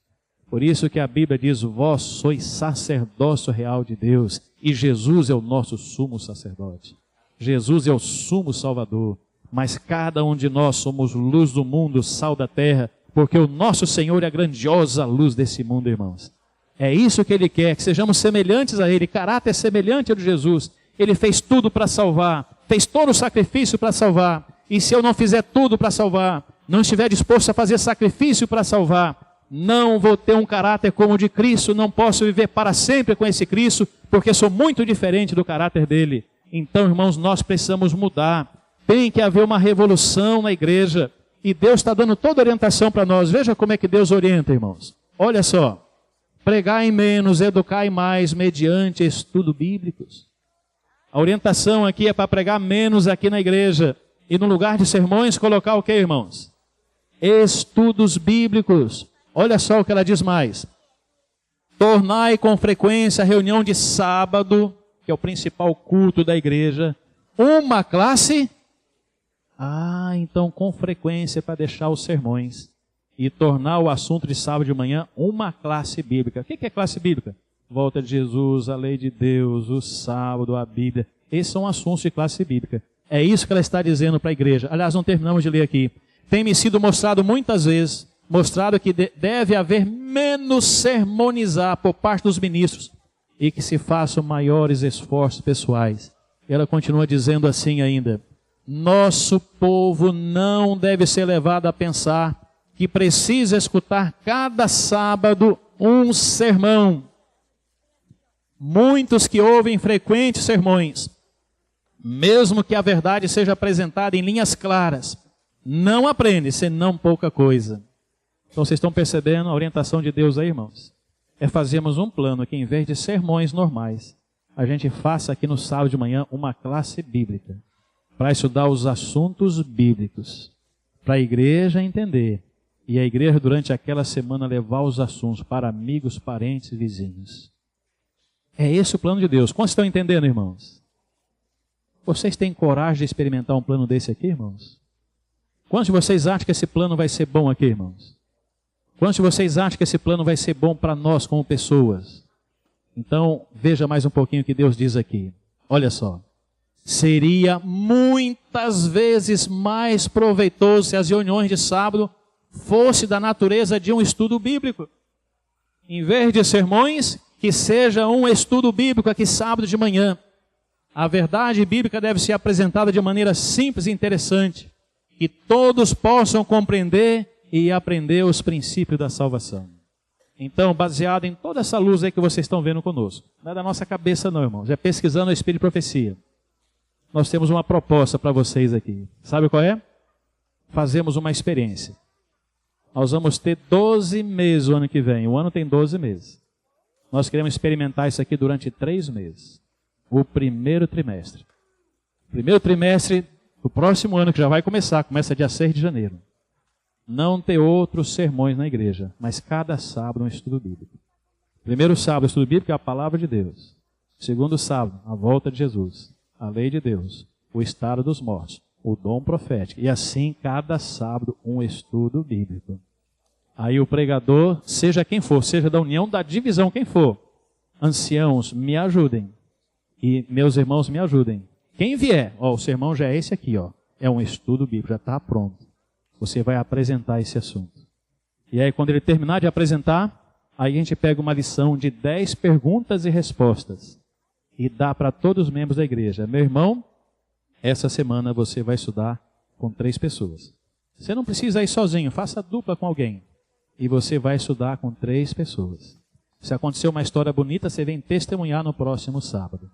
Por isso que a Bíblia diz, vós sois sacerdócio real de Deus, e Jesus é o nosso sumo sacerdote. Jesus é o sumo salvador, mas cada um de nós somos luz do mundo, sal da terra, porque o nosso Senhor é a grandiosa luz desse mundo, irmãos. É isso que Ele quer, que sejamos semelhantes a Ele, caráter semelhante ao de Jesus. Ele fez tudo para salvar, fez todo o sacrifício para salvar, e se eu não fizer tudo para salvar, não estiver disposto a fazer sacrifício para salvar, não vou ter um caráter como o de Cristo, não posso viver para sempre com esse Cristo, porque sou muito diferente do caráter dele. Então, irmãos, nós precisamos mudar. Tem que haver uma revolução na igreja, e Deus está dando toda a orientação para nós. Veja como é que Deus orienta, irmãos. Olha só, pregar em menos, educar em mais, mediante estudos bíblicos. A orientação aqui é para pregar menos aqui na igreja, e no lugar de sermões colocar o que, irmãos? Estudos bíblicos. Olha só o que ela diz mais. Tornai com frequência a reunião de sábado, que é o principal culto da igreja, uma classe. Então com frequência para deixar os sermões e tornar o assunto de sábado de manhã uma classe bíblica. O que é classe bíblica? Volta de Jesus, a lei de Deus, o sábado, a Bíblia. Esses são assuntos de classe bíblica. É isso que ela está dizendo para a igreja. Aliás, não terminamos de ler aqui. Tem me sido mostrado muitas vezes, mostrado que deve haver menos sermonizar por parte dos ministros e que se façam maiores esforços pessoais. Ela continua dizendo assim ainda: nosso povo não deve ser levado a pensar que precisa escutar cada sábado um sermão. Muitos que ouvem frequentes sermões, mesmo que a verdade seja apresentada em linhas claras, não aprendem senão pouca coisa. Então vocês estão percebendo a orientação de Deus aí, irmãos? É fazermos um plano que em vez de sermões normais, a gente faça aqui no sábado de manhã uma classe bíblica, para estudar os assuntos bíblicos, para a igreja entender, e a igreja durante aquela semana levar os assuntos para amigos, parentes e vizinhos. É esse o plano de Deus. Quantos estão entendendo, irmãos? Vocês têm coragem de experimentar um plano desse aqui, irmãos? Quantos de vocês acham que esse plano vai ser bom aqui, irmãos? Quantos de vocês acham que esse plano vai ser bom para nós como pessoas? Então, veja mais um pouquinho o que Deus diz aqui. Olha só. Seria muitas vezes mais proveitoso se as reuniões de sábado fossem da natureza de um estudo bíblico. Em vez de sermões, que seja um estudo bíblico aqui sábado de manhã. A verdade bíblica deve ser apresentada de maneira simples e interessante, que todos possam compreender e aprender os princípios da salvação. Então, baseado em toda essa luz aí que vocês estão vendo conosco, não é da nossa cabeça não, irmãos, é pesquisando o Espírito de Profecia. Nós temos uma proposta para vocês aqui. Sabe qual é? Fazemos uma experiência. Nós vamos ter 12 meses o ano que vem. O ano tem 12 meses. Nós queremos experimentar isso aqui durante 3 meses. O primeiro trimestre. Primeiro trimestre do próximo ano, que já vai começar, começa dia 6 de janeiro. Não ter outros sermões na igreja, mas cada sábado um estudo bíblico. Primeiro sábado, estudo bíblico é a palavra de Deus. Segundo sábado, a volta de Jesus, a lei de Deus, o estado dos mortos, o dom profético. E assim, cada sábado, um estudo bíblico. Aí o pregador, seja quem for, seja da união, da divisão, quem for. Anciãos, me ajudem. E meus irmãos, me ajudem. Quem vier, o sermão já é esse aqui, é um estudo bíblico, já está pronto. Você vai apresentar esse assunto. E aí, quando ele terminar de apresentar, aí a gente pega uma lição de 10 perguntas e respostas. E dá para todos os membros da igreja. Meu irmão, essa semana você vai estudar com 3 pessoas. Você não precisa ir sozinho, faça dupla com alguém. E você vai estudar com 3 pessoas. Se acontecer uma história bonita, você vem testemunhar no próximo sábado.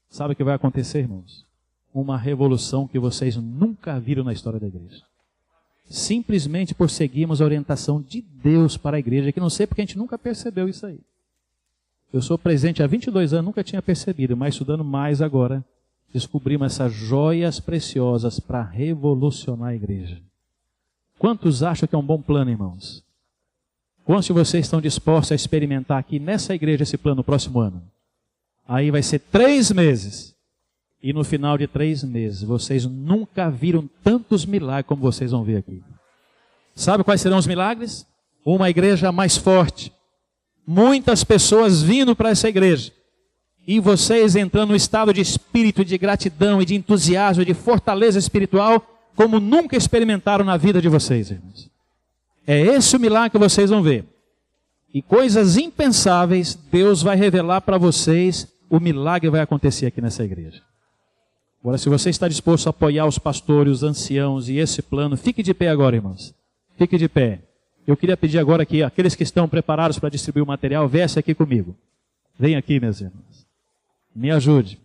Sabe o que vai acontecer, irmãos? Uma revolução que vocês nunca viram na história da igreja. Simplesmente por seguirmos a orientação de Deus para a igreja, que não sei porque a gente nunca percebeu isso aí. Eu sou presente há 22 anos, nunca tinha percebido, mas estudando mais agora, descobrimos essas joias preciosas para revolucionar a igreja. Quantos acham que é um bom plano, irmãos? Quantos de vocês estão dispostos a experimentar aqui nessa igreja esse plano no próximo ano? Aí vai ser 3 meses. E no final de 3 meses, vocês nunca viram tantos milagres como vocês vão ver aqui. Sabe quais serão os milagres? Uma igreja mais forte. Muitas pessoas vindo para essa igreja. E vocês entrando no estado de espírito, de gratidão e de entusiasmo, de fortaleza espiritual, como nunca experimentaram na vida de vocês, irmãos. É esse o milagre que vocês vão ver. E coisas impensáveis, Deus vai revelar para vocês, o milagre vai acontecer aqui nessa igreja. Agora, se você está disposto a apoiar os pastores, os anciãos e esse plano, fique de pé agora, irmãos. Fique de pé. Eu queria pedir agora que aqueles que estão preparados para distribuir o material, viessem aqui comigo. Vem aqui, meus irmãos. Me ajude.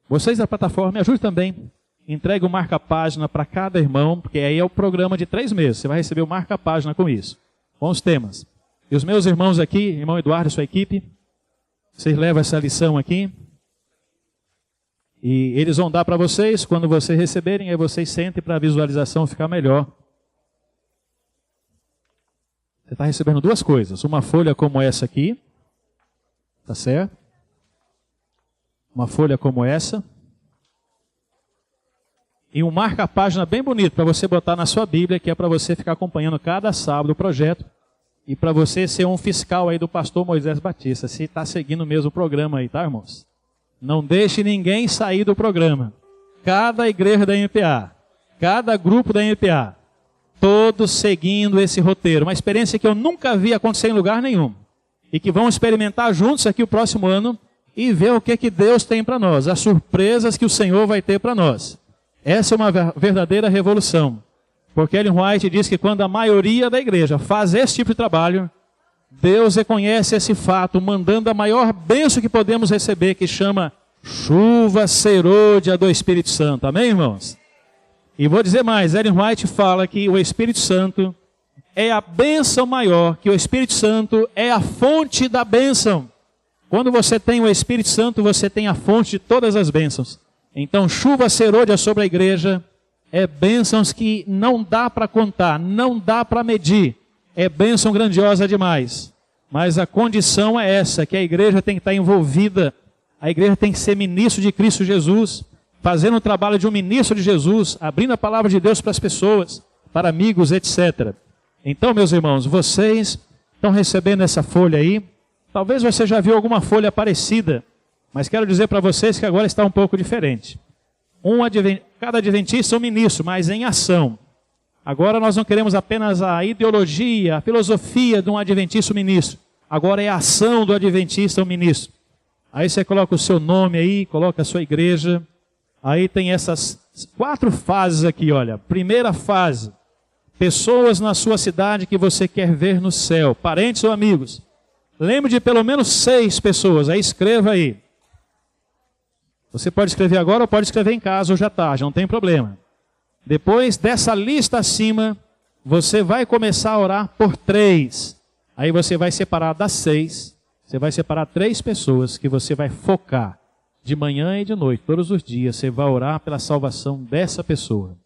Vocês da plataforma, me ajude também. Entregue o marca-página para cada irmão, porque aí é o programa de 3 meses. Você vai receber o marca-página com isso. Com os temas. E os meus irmãos aqui, irmão Eduardo e sua equipe, vocês levam essa lição aqui. E eles vão dar para vocês, quando vocês receberem, aí vocês sentem para a visualização ficar melhor. Você está recebendo 2 coisas. Uma folha como essa aqui, tá certo? Uma folha como essa. E um marca-página bem bonito para você botar na sua Bíblia, que é para você ficar acompanhando cada sábado o projeto e para você ser um fiscal aí do pastor Moisés Batista, se está seguindo mesmo o programa aí, tá, irmãos? Não deixe ninguém sair do programa. Cada igreja da MPA, cada grupo da MPA, todos seguindo esse roteiro. Uma experiência que eu nunca vi acontecer em lugar nenhum. E que vamos experimentar juntos aqui o próximo ano e ver o que Deus tem para nós, as surpresas que o Senhor vai ter para nós. Essa é uma verdadeira revolução. Porque Ellen White diz que quando a maioria da igreja faz esse tipo de trabalho, Deus reconhece esse fato, mandando a maior bênção que podemos receber, que chama chuva serôdia do Espírito Santo. Amém, irmãos? E vou dizer mais, Ellen White fala que o Espírito Santo é a bênção maior, que o Espírito Santo é a fonte da bênção. Quando você tem o Espírito Santo, você tem a fonte de todas as bênçãos. Então, chuva serôdia sobre a igreja é bênçãos que não dá para contar, não dá para medir. É bênção grandiosa demais. Mas a condição é essa, que a igreja tem que estar envolvida, a igreja tem que ser ministro de Cristo Jesus, fazendo o trabalho de um ministro de Jesus, abrindo a palavra de Deus para as pessoas, para amigos, etc. Então, meus irmãos, vocês estão recebendo essa folha aí. Talvez você já viu alguma folha parecida, mas quero dizer para vocês que agora está um pouco diferente. Cada adventista é um ministro, mas em ação. Agora nós não queremos apenas a ideologia, a filosofia de um adventista ministro. Agora é a ação do adventista ministro. Aí você coloca o seu nome aí, coloca a sua igreja. Aí tem essas 4 fases aqui, olha. Primeira fase, pessoas na sua cidade que você quer ver no céu, parentes ou amigos. Lembre de pelo menos 6 pessoas, aí escreva aí. Você pode escrever agora ou pode escrever em casa ou já tarde, não tem problema. Depois dessa lista acima, você vai começar a orar por 3. Aí você vai separar das 6, você vai separar 3 pessoas que você vai focar de manhã e de noite, todos os dias. Você vai orar pela salvação dessa pessoa.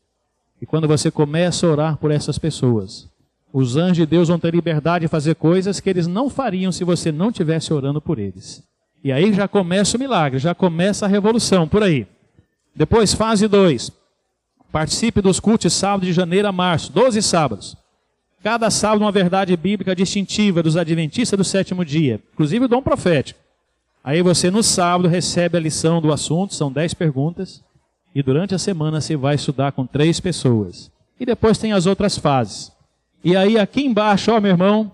E quando você começa a orar por essas pessoas, os anjos de Deus vão ter liberdade de fazer coisas que eles não fariam se você não estivesse orando por eles. E aí já começa o milagre, já começa a revolução, por aí. Depois, fase 2. Participe dos cultos de sábado de janeiro a março, 12 sábados. Cada sábado uma verdade bíblica distintiva dos adventistas do 7º dia, inclusive o dom profético. Aí você no sábado recebe a lição do assunto, são 10 perguntas, e durante a semana você vai estudar com 3 pessoas. E depois tem as outras fases. E aí aqui embaixo, ó meu irmão,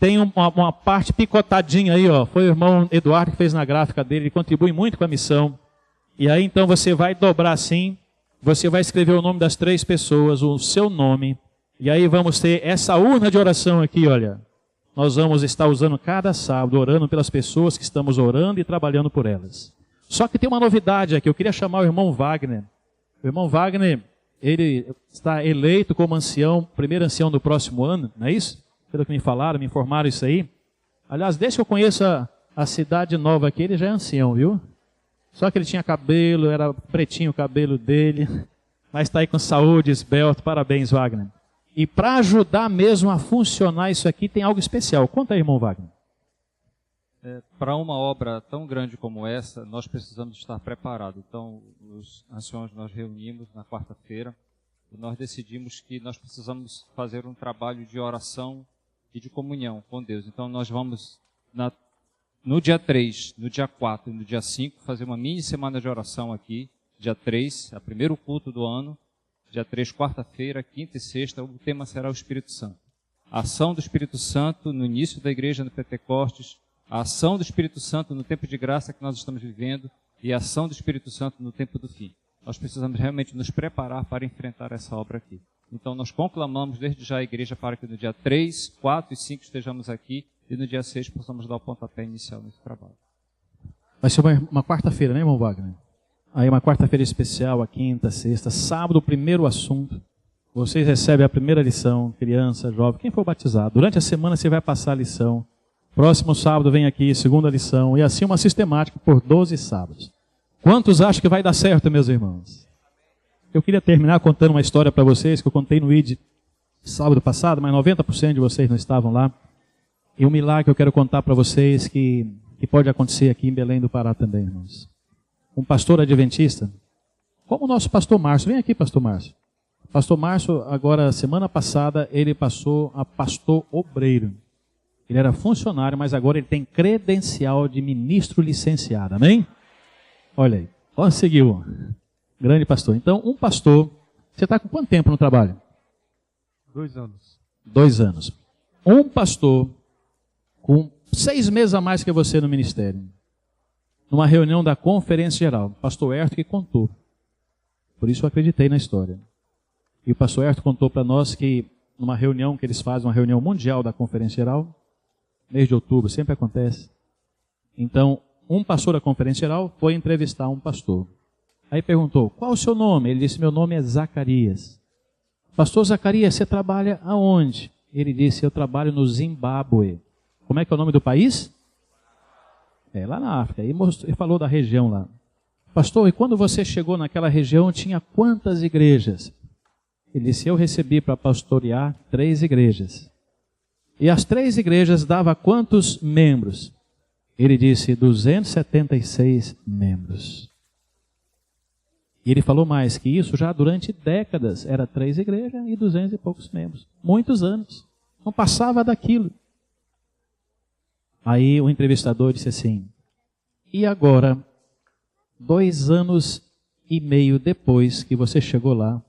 tem uma parte picotadinha aí, ó. Foi o irmão Eduardo que fez na gráfica dele, ele contribui muito com a missão. E aí então você vai dobrar assim, você vai escrever o nome das 3 pessoas, o seu nome, e aí vamos ter essa urna de oração aqui, olha. Nós vamos estar usando cada sábado, orando pelas pessoas que estamos orando e trabalhando por elas. Só que tem uma novidade aqui, eu queria chamar o irmão Wagner. O irmão Wagner, ele está eleito como ancião, primeiro ancião do próximo ano, não é isso? Pelo que me falaram, me informaram isso aí. Aliás, desde que eu conheço a cidade nova aqui, ele já é ancião, viu? Só que ele tinha cabelo, era pretinho o cabelo dele, mas está aí com saúde, esbelto. Parabéns, Wagner. E para ajudar mesmo a funcionar isso aqui, tem algo especial. Conta aí, irmão Wagner. Para uma obra tão grande como essa, nós precisamos estar preparados. Então, os anciões nós reunimos na quarta-feira e nós decidimos que nós precisamos fazer um trabalho de oração e de comunhão com Deus. Então, nós vamos, no dia 3, no dia 4 e no dia 5, fazer uma mini semana de oração aqui. Dia 3, é o primeiro culto do ano. Dia 3, quarta-feira, quinta e sexta, o tema será o Espírito Santo. A ação do Espírito Santo no início da igreja no Pentecostes, a ação do Espírito Santo no tempo de graça que nós estamos vivendo e a ação do Espírito Santo no tempo do fim. Nós precisamos realmente nos preparar para enfrentar essa obra aqui. Então nós conclamamos desde já a igreja para que no dia 3, 4 e 5 estejamos aqui e no dia 6 possamos dar o pontapé inicial nesse trabalho. Vai ser uma quarta-feira, né, irmão Wagner? Aí uma quarta-feira especial, a quinta, sexta, sábado, o primeiro assunto. Vocês recebem a primeira lição, criança, jovem, quem for batizado. Durante a semana você vai passar a lição. Próximo sábado vem aqui, segunda lição. E assim uma sistemática por 12 sábados. Quantos acham que vai dar certo, meus irmãos? Eu queria terminar contando uma história para vocês, que eu contei no ID sábado passado, mas 90% de vocês não estavam lá. E um milagre que eu quero contar para vocês, que que pode acontecer aqui em Belém do Pará também, irmãos. Um pastor adventista, como o nosso pastor Márcio. Vem aqui, pastor Márcio. Pastor Márcio, agora, semana passada, ele passou a pastor obreiro. Ele era funcionário, mas agora ele tem credencial de ministro licenciado. Amém? Olha aí. Conseguiu. Grande pastor. Então, um pastor... Você está com quanto tempo no trabalho? 2 anos. 2 anos. Um pastor com 6 meses a mais que você no ministério. Numa reunião da Conferência Geral. Pastor Herto que contou. Por isso eu acreditei na história. E o pastor Herto contou para nós que numa reunião que eles fazem, uma reunião mundial da Conferência Geral, mês de outubro, sempre acontece. Então, um pastor da Conferência Geral foi entrevistar um pastor. Aí perguntou, qual o seu nome? Ele disse, meu nome é Zacarias. Pastor Zacarias, você trabalha aonde? Ele disse, eu trabalho no Zimbábue. Como é que é o nome do país? É, lá na África. Ele falou da região lá. Pastor, e quando você chegou naquela região, tinha quantas igrejas? Ele disse, eu recebi para pastorear 3 igrejas. E as 3 igrejas davam quantos membros? Ele disse, 276 membros. E ele falou mais que isso já durante décadas. Era 3 igrejas e 200 e poucos membros. Muitos anos. Não passava daquilo. Aí o entrevistador disse assim, e agora, 2 anos e meio depois que você chegou lá,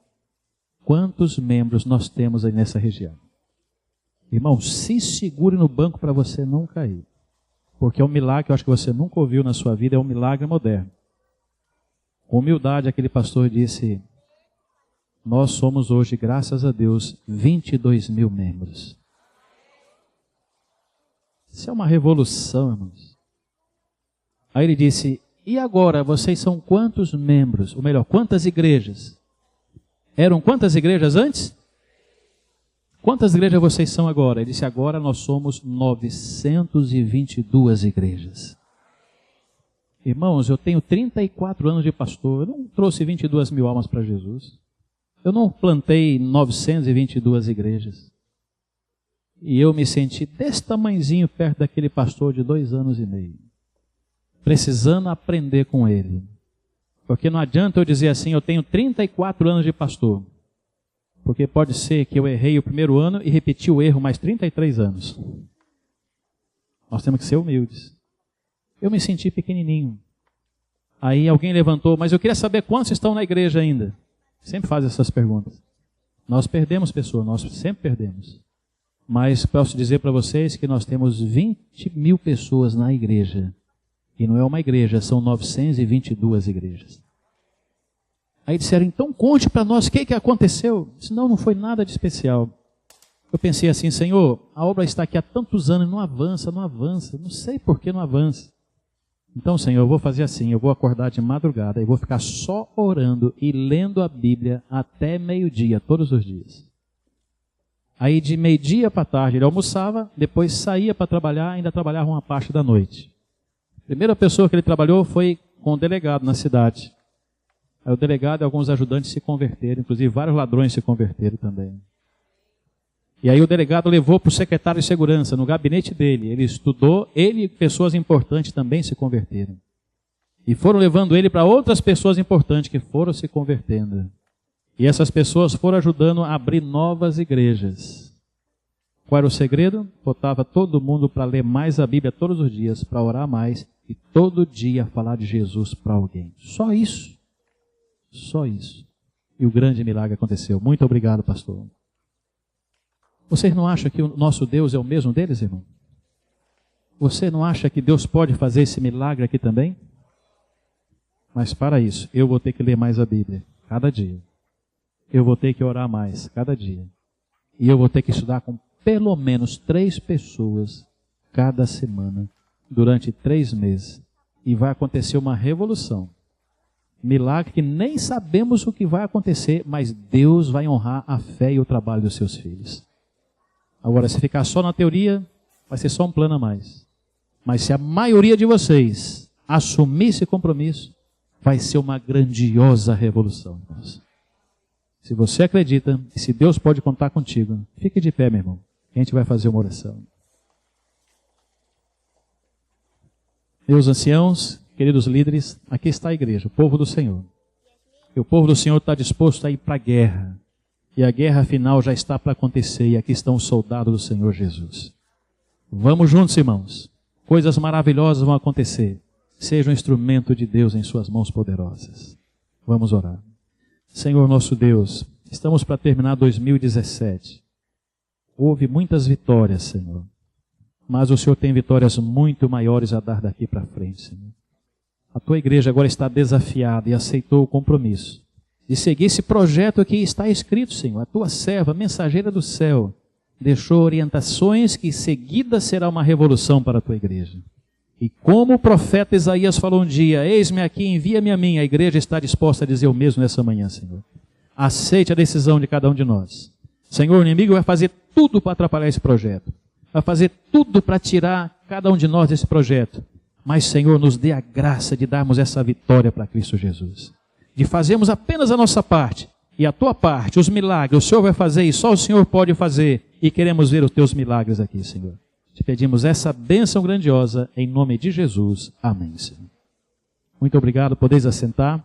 quantos membros nós temos aí nessa região? Irmão, se segure no banco para você não cair. Porque é um milagre que eu acho que você nunca ouviu na sua vida, é um milagre moderno. Com humildade, aquele pastor disse, nós somos hoje, graças a Deus, 22 mil membros. Isso é uma revolução, irmãos. Aí ele disse, e agora, vocês são quantos membros? Ou melhor, quantas igrejas? Eram quantas igrejas antes? Quantas igrejas vocês são agora? Ele disse, agora nós somos 922 igrejas. Irmãos, eu tenho 34 anos de pastor, eu não trouxe 22 mil almas para Jesus. Eu não plantei 922 igrejas. E eu me senti desse tamanhozinho perto daquele pastor de 2 anos e meio. Precisando aprender com ele. Porque não adianta eu dizer assim, eu tenho 34 anos de pastor. Porque pode ser que eu errei o primeiro ano e repeti o erro mais 33 anos. Nós temos que ser humildes. Eu me senti pequenininho. Aí alguém levantou, mas eu queria saber quantos estão na igreja ainda. Sempre faz essas perguntas. Nós perdemos pessoas, nós sempre perdemos. Mas posso dizer para vocês que nós temos 20 mil pessoas na igreja. E não é uma igreja, são 922 igrejas. Aí disseram, então conte para nós o que aconteceu. Eu disse, não foi nada de especial. Eu pensei assim, Senhor, a obra está aqui há tantos anos e não avança. Não sei por que não avança. Então, Senhor, eu vou fazer assim, eu vou acordar de madrugada e vou ficar só orando e lendo a Bíblia até meio-dia, todos os dias. Aí de meio-dia para tarde ele almoçava, depois saía para trabalhar, ainda trabalhava uma parte da noite. A primeira pessoa que ele trabalhou foi com o delegado na cidade. Aí o delegado e alguns ajudantes se converteram, inclusive vários ladrões se converteram também. E aí o delegado levou para o secretário de segurança, no gabinete dele. Ele estudou, ele e pessoas importantes também se converteram. E foram levando ele para outras pessoas importantes que foram se convertendo. E essas pessoas foram ajudando a abrir novas igrejas. Qual era o segredo? Botava todo mundo para ler mais a Bíblia todos os dias, para orar mais e todo dia falar de Jesus para alguém. Só isso. Só isso. E o grande milagre aconteceu. Muito obrigado, pastor. Vocês não acham que o nosso Deus é o mesmo deles, irmão? Você não acha que Deus pode fazer esse milagre aqui também? Mas para isso, eu vou ter que ler mais a Bíblia, cada dia. Eu vou ter que orar mais, cada dia. E eu vou ter que estudar com pelo menos 3 pessoas, cada semana, durante 3 meses. E vai acontecer uma revolução. Milagre que nem sabemos o que vai acontecer, mas Deus vai honrar a fé e o trabalho dos seus filhos. Agora, se ficar só na teoria, vai ser só um plano a mais. Mas se a maioria de vocês assumir esse compromisso, vai ser uma grandiosa revolução. Se você acredita, e se Deus pode contar contigo, fique de pé, meu irmão. A gente vai fazer uma oração. Meus anciãos, queridos líderes, aqui está a igreja, o povo do Senhor. E o povo do Senhor está disposto a ir para a guerra. E a guerra final já está para acontecer. E aqui estão os soldados do Senhor Jesus. Vamos juntos, irmãos. Coisas maravilhosas vão acontecer. Seja um instrumento de Deus em suas mãos poderosas. Vamos orar. Senhor nosso Deus, estamos para terminar 2017. Houve muitas vitórias, Senhor. Mas o Senhor tem vitórias muito maiores a dar daqui para frente, Senhor. A tua igreja agora está desafiada e aceitou o compromisso de seguir esse projeto que está escrito, Senhor. A tua serva, mensageira do céu, deixou orientações que em seguida será uma revolução para a tua igreja. E como o profeta Isaías falou um dia, eis-me aqui, envia-me a mim, a igreja está disposta a dizer o mesmo nessa manhã, Senhor. Aceite a decisão de cada um de nós. Senhor, o inimigo vai fazer tudo para atrapalhar esse projeto. Vai fazer tudo para tirar cada um de nós desse projeto. Mas, Senhor, nos dê a graça de darmos essa vitória para Cristo Jesus. De fazermos apenas a nossa parte. E a tua parte, os milagres, o Senhor vai fazer e só o Senhor pode fazer. E queremos ver os teus milagres aqui, Senhor. Te pedimos essa bênção grandiosa em nome de Jesus. Amém, Senhor. Muito obrigado. Podeis assentar.